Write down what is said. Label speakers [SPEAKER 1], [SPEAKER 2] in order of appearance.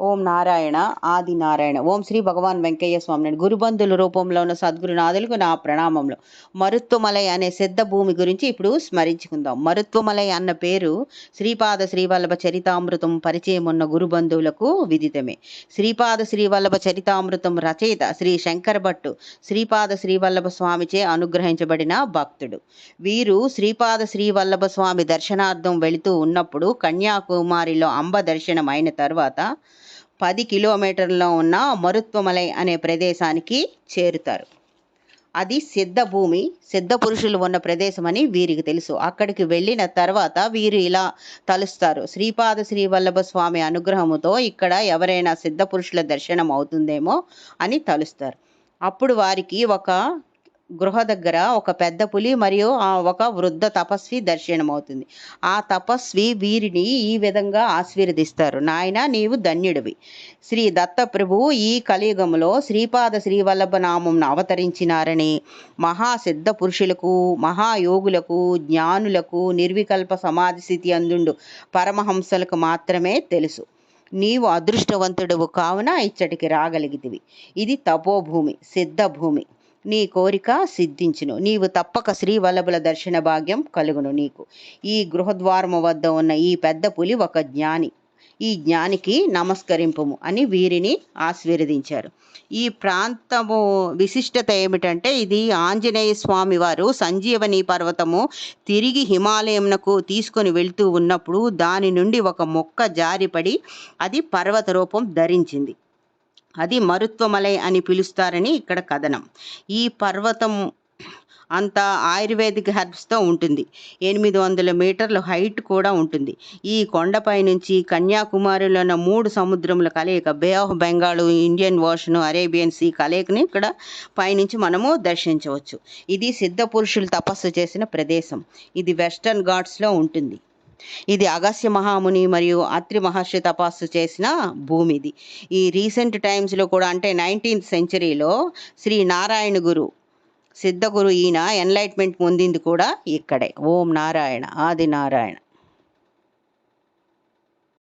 [SPEAKER 1] ఓం నారాయణ ఆది నారాయణ. ఓం శ్రీ భగవాన్ వెంకయ్య స్వామి. గురుబంధుల రూపంలో ఉన్న సద్గురునాథులకు నా ప్రణామములు. మరుత్వమలై అనే సిద్ధ భూమి గురించి ఇప్పుడు స్మరించుకుందాం. మరుత్వమలై అన్న పేరు శ్రీపాద శ్రీవల్లభ చరితామృతం పరిచయం ఉన్న గురుబంధువులకు విదితమే. శ్రీపాద శ్రీవల్లభ చరితామృతం రచయిత శ్రీ శంకర భట్టు శ్రీపాద శ్రీవల్లభ స్వామిచే అనుగ్రహించబడిన భక్తుడు. వీరు శ్రీపాద శ్రీవల్లభ స్వామి దర్శనార్థం వెళుతూ ఉన్నప్పుడు కన్యాకుమారిలో అంబ దర్శనం అయిన తర్వాత 10 కిలోమీటర్లలో ఉన్న మరుత్వమలై అనే ప్రదేశానికి చేరుతారు. అది సిద్ధ భూమి, సిద్ధ పురుషులు ఉన్న ప్రదేశం అని వీరికి తెలుసు. అక్కడికి వెళ్ళిన తర్వాత వీరు ఇలా తలుస్తారు: శ్రీపాద శ్రీవల్లభ స్వామి అనుగ్రహముతో ఇక్కడ ఎవరైనా సిద్ధ పురుషుల దర్శనం అవుతుందేమో అని తలుస్తారు. అప్పుడు వారికి ఒక గృహ దగ్గర ఒక పెద్ద పులి మరియు ఒక వృద్ధ తపస్వి దర్శనమవుతుంది. ఆ తపస్వి వీరిని ఈ విధంగా ఆశీర్వదిస్తారు: నాయన, నీవు ధన్యుడివి. శ్రీ దత్తప్రభువు ఈ కలియుగంలో శ్రీపాద శ్రీవల్లభ నామం అవతరించినారని మహాసిద్ధ పురుషులకు, మహాయోగులకు, జ్ఞానులకు, నిర్వికల్ప సమాధి స్థితి అందుండు పరమహంసలకు మాత్రమే తెలుసు. నీవు అదృష్టవంతుడవు కావున ఇచ్చటికి రాగలిగితివి. ఇది తపోభూమి, సిద్ధ భూమి. నీ కోరిక సిద్ధించును. నీవు తప్పక శ్రీవల్లభుల దర్శన భాగ్యం కలుగును నీకు. ఈ గృహద్వారము వద్ద ఉన్న ఈ పెద్ద పులి ఒక జ్ఞాని. ఈ జ్ఞానికి నమస్కరింపుము అని వీరిని ఆశీర్వదించారు. ఈ ప్రాంతము విశిష్టత ఏమిటంటే, ఇది ఆంజనేయ స్వామి వారు సంజీవని పర్వతము తిరిగి హిమాలయంకు తీసుకొని వెళ్తూ ఉన్నప్పుడు దాని నుండి ఒక మొక్క జారిపడి అది పర్వత రూపం ధరించింది. అది మరుత్వమలై అని పిలుస్తారని ఇక్కడ కథనం. ఈ పర్వతం అంతా ఆయుర్వేదిక్ హెర్బ్స్తో ఉంటుంది. 800 మీటర్ల హైట్ కూడా ఉంటుంది. ఈ కొండపై నుంచి కన్యాకుమారిలో ఉన్న 3 సముద్రముల కలయిక, bay of Bengal, Indian ocean, Arabian sea కలయికని ఇక్కడ పైనుంచి మనము దర్శించవచ్చు. ఇది సిద్ధ పురుషులు తపస్సు చేసిన ప్రదేశం. ఇది వెస్టర్న్ ఘాట్స్లో ఉంటుంది. ఇది అగస్త్య మహాముని మరియు అత్రి మహర్షి తపస్సు చేసిన భూమి. ఇది ఈ రీసెంట్ టైమ్స్లో కూడా, అంటే 19th సెంచరీలో శ్రీ నారాయణ గురు సిద్ధ గురు ఈయన ఎన్లైట్మెంట్ పొందింది కూడా ఇక్కడే. ఓం నారాయణ ఆది నారాయణ.